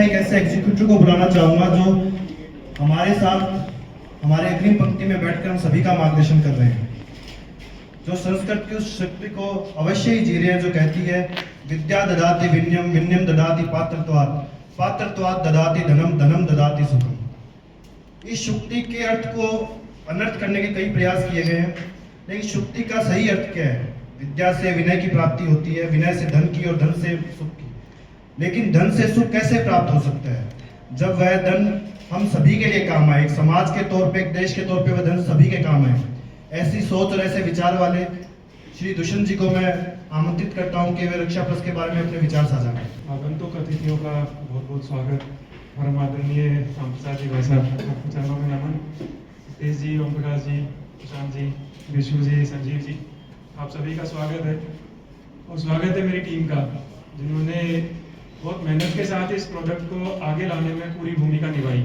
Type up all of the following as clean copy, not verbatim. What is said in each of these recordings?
मैं एक ऐसे एग्जीक्यूटिव को बुलाना चाहूँगा जो हमारे साथ हमारे अग्रिम पंक्ति में बैठकर हम सभी का मार्गदर्शन कर रहे हैं, जो संस्कृत की उस शक्ति को अवश्य ही जी रहे हैं जो कहती है विद्या ददाति विनयम, विनयम ददाति पात्रत्वात्, पात्रत्वात् ददाति धनम, धनम ददाति सुखम। इस शुक्ति के अर्थ को अनर्थ करने के कई प्रयास किए गए हैं, लेकिन शुक्ति का सही अर्थ क्या है? विद्या से विनय की प्राप्ति होती है, विनय से धन की और धन से सुख की। लेकिन धन से सुख कैसे प्राप्त हो सकता है? जब वह धन हम सभी के लिए काम आए, एक समाज के तौर पे, एक देश के तौर पे वह धन सभी के काम आए। ऐसी सोच और ऐसे विचार वाले श्री दुष्यंत जी को मैं आमंत्रित करता हूं कि वे रक्षा प्लस के बारे में अपने विचार साझा करें। आगंतुक अतिथियों का बहुत बहुत स्वागत। परम आदरणीय सांप्रसाद जी भाई साहब, चरणों में नमन। तेज जी, ओम प्रकाश जी, प्रशांत जी, विष्णु जी, संजीव जी, आप सभी का स्वागत है। और स्वागत है मेरी टीम का, जिन्होंने बहुत मेहनत के साथ इस प्रोडक्ट को आगे लाने में पूरी भूमिका निभाई।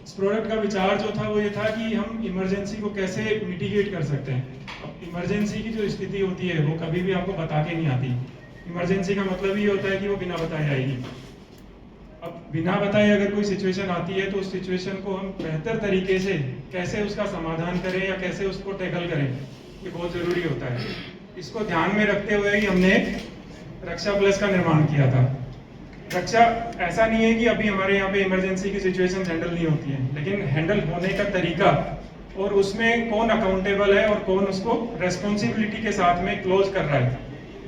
इस प्रोडक्ट का विचार जो था वो ये था कि हम इमरजेंसी को कैसे मिटिगेट कर सकते हैं। अब इमरजेंसी की जो स्थिति होती है वो कभी भी आपको बता के नहीं आती। इमरजेंसी का मतलब ये होता है कि वो बिना बताए आएगी। अब बिना बताए अगर कोई सिचुएशन आती है तो उस सिचुएशन को हम बेहतर तरीके से कैसे उसका समाधान करें या कैसे उसको टैकल करें, ये बहुत जरूरी होता है। इसको ध्यान में रखते हुए ही हमने रक्षा प्लस का निर्माण किया था। रक्षा ऐसा नहीं है कि अभी हमारे यहाँ पे इमरजेंसी की सिचुएशन हैंडल नहीं होती है, लेकिन हैंडल होने का तरीका और उसमें कौन अकाउंटेबल है और कौन उसको रेस्पॉन्सिबिलिटी के साथ में क्लोज कर रहा है,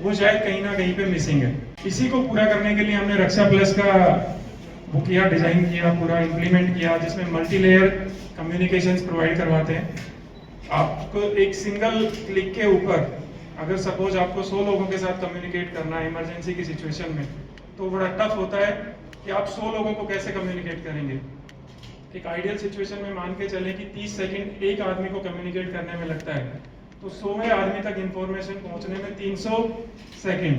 वो शायद कहीं ना कहीं पे मिसिंग है। इसी को पूरा करने के लिए हमने रक्षा प्लस का वो किया, डिजाइन किया, पूरा इम्प्लीमेंट किया, जिसमें मल्टी लेयर कम्युनिकेशंस प्रोवाइड करवाते हैं। आपको एक सिंगल क्लिक के ऊपर अगर सपोज आपको 100 लोगों के साथ कम्युनिकेट करना है इमरजेंसी की सिचुएशन में, तो बड़ा टफ होता है कि आप 100 लोगों को कैसे कम्युनिकेट करेंगे। एक आइडियल सिचुएशन में मान के चले कि 30 सेकंड एक आदमी को कम्युनिकेट करने में लगता है, तो 100वें आदमी तक इंफॉर्मेशन पहुंचने में 3000 सेकंड,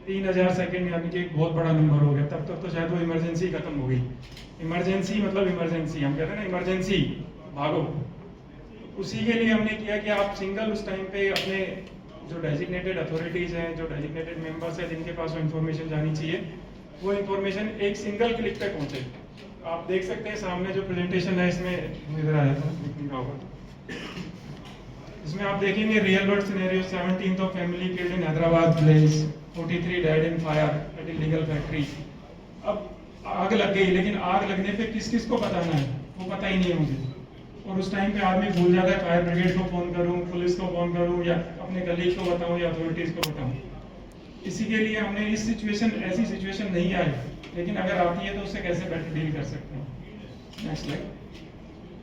3000 सेकंड यानी कि एक बहुत बड़ा नंबर हो गया। तब तक तो शायद वो इमरजेंसी खत्म हो गई। इमरजेंसी मतलब इमरजेंसी, हम कहते हैं ना इमरजेंसी भागो। उसी के लिए हमने किया कि आप सिंगल उस टाइम पे अपने जो डेजिग्नेटेड अथॉरिटीज हैं, जो डेजिग्नेटेड मेंबर्स हैं, जिनके पास वो इन्फॉर्मेशन जानी चाहिए, वो इन्फॉर्मेशन एक सिंगल क्लिक पे पहुंचे। आप देख सकते हैं सामने जो प्रेजेंटेशन है, इसमें इधर आ जाता है, इसमें आप देखेंगे real world scenario. 17th of family killed in Hyderabad blaze, 43 died in fire at illegal factory। अब आग लग गई, लेकिन आग लगने पे किस किस को बताना है वो पता ही नहीं है मुझे। और उस टाइम पे आदमी भूल जाता है फायर ब्रिगेड को फोन करूं, पुलिस को फोन करूं, या अपने कलीग को बताऊं या अथॉरिटीज को बताऊं। इसी के लिए हमने इस सिचुएशन, ऐसी सिचुएशन नहीं आई, लेकिन अगर आती है तो उससे कैसे बेटर डील कर सकते हैं। Next slide.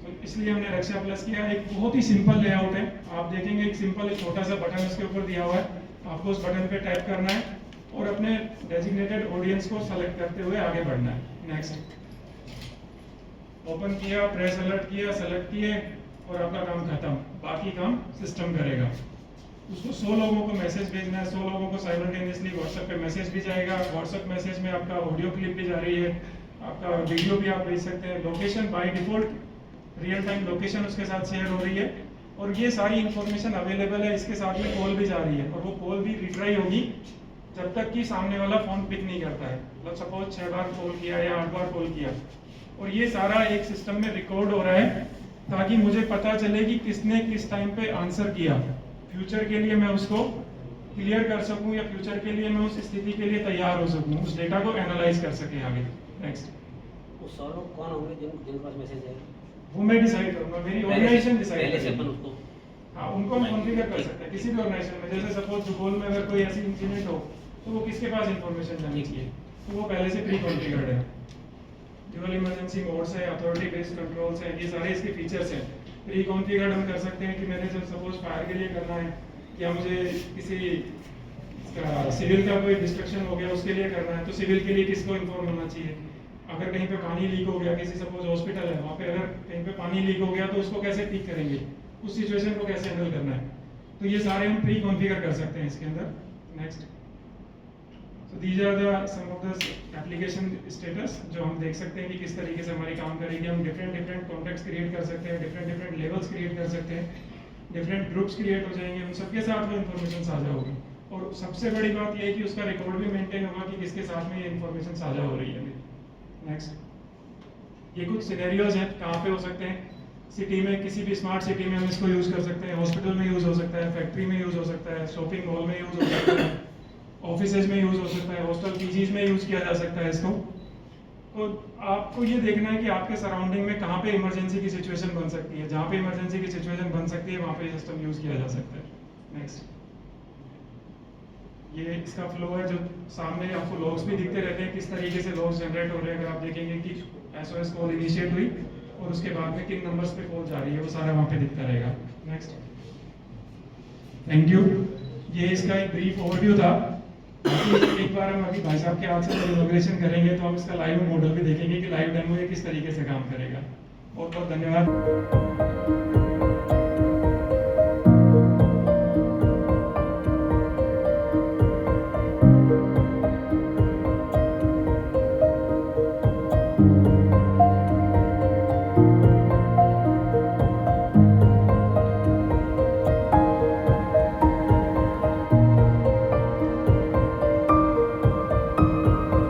तो इसलिए हमने रक्षा प्लस किया। एक बहुत ही सिंपल लेआउट है, आप देखेंगे एक सिंपल एक छोटा सा बटन उसके ऊपर दिया हुआ है, आपको उस बटन पे टैप करना है और अपने डेजिग्नेटेड ऑडियंस को सेलेक्ट करते हुए आगे बढ़ना है। नेक्स्ट। ओपन किया, प्रेस अलर्ट किया, सेलेक्ट किए और आपका काम खत्म। बाकी काम सिस्टम करेगा। उसको 100 लोगों को मैसेज भेजना है, 100 लोगों को साइमल्टेनियसली व्हाट्सएप पे मैसेज भी जाएगा। व्हाट्सएप मैसेज में आपका ऑडियो क्लिप भी जा रही है, आपका वीडियो भी आप भेज सकते हैं। Location by default real time location उसके साथ शेयर हो रही है और ये सारी इंफॉर्मेशन अवेलेबल है। इसके साथ में कॉल भी जा रही है और वो कॉल भी रिट्राई होगी जब तक कि सामने वाला फोन पिक नहीं करता है। मतलब सपोज 6 बार कॉल किया या 8 बार कॉल किया, और ये सारा एक सिस्टम में रिकॉर्ड हो रहा है ताकि मुझे पता चले कि किसने किस टाइम पे आंसर किया। फ्यूचर के लिए मैं उसको क्लियर कर सकूं या फ्यूचर के लिए मैं उस स्थिति के लिए तैयार हो सकूं, उस डेटा को एनालाइज कर सके आगे। नेक्स्ट। वो 100 लोग कौन होंगे जिनके पास मैसेज है? वो मैं डिसाइड करूंगा, मेरी ऑर्गेनाइजेशन डिसाइड पहले से करेगी। अपन उसको हाँ, उनको हम कॉन्फ़िगर कर सकते हैं किसी भी ऑर्गेनाइजेशन में। जैसे सपोज सुपौल में अगर कोई ऐसी इंसिडेंट हो तो वो किसके पास इंफॉर्मेशन जानी चाहिए, तो वो पहले से प्री कॉन्फ़िगर्ड है। ड्यूअल इमरजेंसी मोड्स है, अथॉरिटी बेस्ड कंट्रोल्स है, ये सारे इसके फीचर्स हैं। प्री कॉन्फ़िगर्ड हम कर सकते हैं कि मैंने जब सपोज फायर के लिए करना है या मुझे किसी सिविल का कोई डिस्ट्रक्शन हो गया उसके लिए करना है, तो सिविल के लिए किसको इन्फॉर्म होना चाहिए। अगर कहीं पे पानी लीक हो गया, किसी सपोज हॉस्पिटल है, वहाँ पे अगर कहीं पे पानी लीक हो गया तो उसको कैसे ठीक करेंगे, उस सिचुएशन को कैसे हैंडल करना है, तो ये सारे हम प्री कॉन्फ़िगर कर सकते हैं इसके अंदर। Next. So these are the some of the application status जो हम देख सकते हैं कि किस तरीके से हमारी काम करेगी। हम डिफरेंट कॉन्टेक्ट्स क्रिएट कर सकते हैं, डिफरेंट लेवल्स क्रिएट कर सकते हैं, डिफरेंट ग्रुप्स क्रिएट हो जाएंगे, उन सबके साथ वो इन्फॉर्मेशन साझा होगी। और सबसे बड़ी बात यह है कि उसका रिकॉर्ड भी मेंटेन होगा कि किसके साथ में ये इंफॉर्मेशन साझा हो रही है। नेक्स्ट, ये कुछ सिनेरियोज हैं कहाँ पे हो सकते हैं। सिटी में, किसी भी स्मार्ट सिटी में हम इसको यूज़ कर सकते हैं, हॉस्पिटल में यूज़ हो सकता है, फैक्ट्री में यूज़ हो सकता है, शॉपिंग मॉल में यूज़ हो सकता है, ऑफिसेज में यूज़ हो सकता है, हॉस्टल पीजीज में यूज़ किया जा सकता है इसको। तो आपको ये देखना है कि आपके सराउंडिंग में कहाँ पे इमरजेंसी की सिचुएशन बन सकती है। जहाँ पे इमरजेंसी की सिचुएशन बन सकती है वहाँ पे सिस्टम यूज़ किया जा सकता है। नेक्स्ट, ये इसका फ्लो है जो सामने आपको लॉग्स भी दिखते रहते हैं, किस तरीके से लॉग्स जनरेट हो रहे हैं। अगर आप देखेंगे कि SOS कॉल इनिशिएट हुई और उसके बाद में किन नंबर्स पे कॉल जा रही है, वो सारा वहाँ पे दिखता रहेगा। Next, thank you. ये इसका एक ब्रीफ ओवरव्यू था। एक बार हम अभी भाई साहब के हाथ से इनॉग्रेशन करेंगे तो हम इसका लाइव मॉडल भी देखेंगे कि लाइव डेमो ये किस तरीके से काम करेगा। बहुत बहुत धन्यवाद।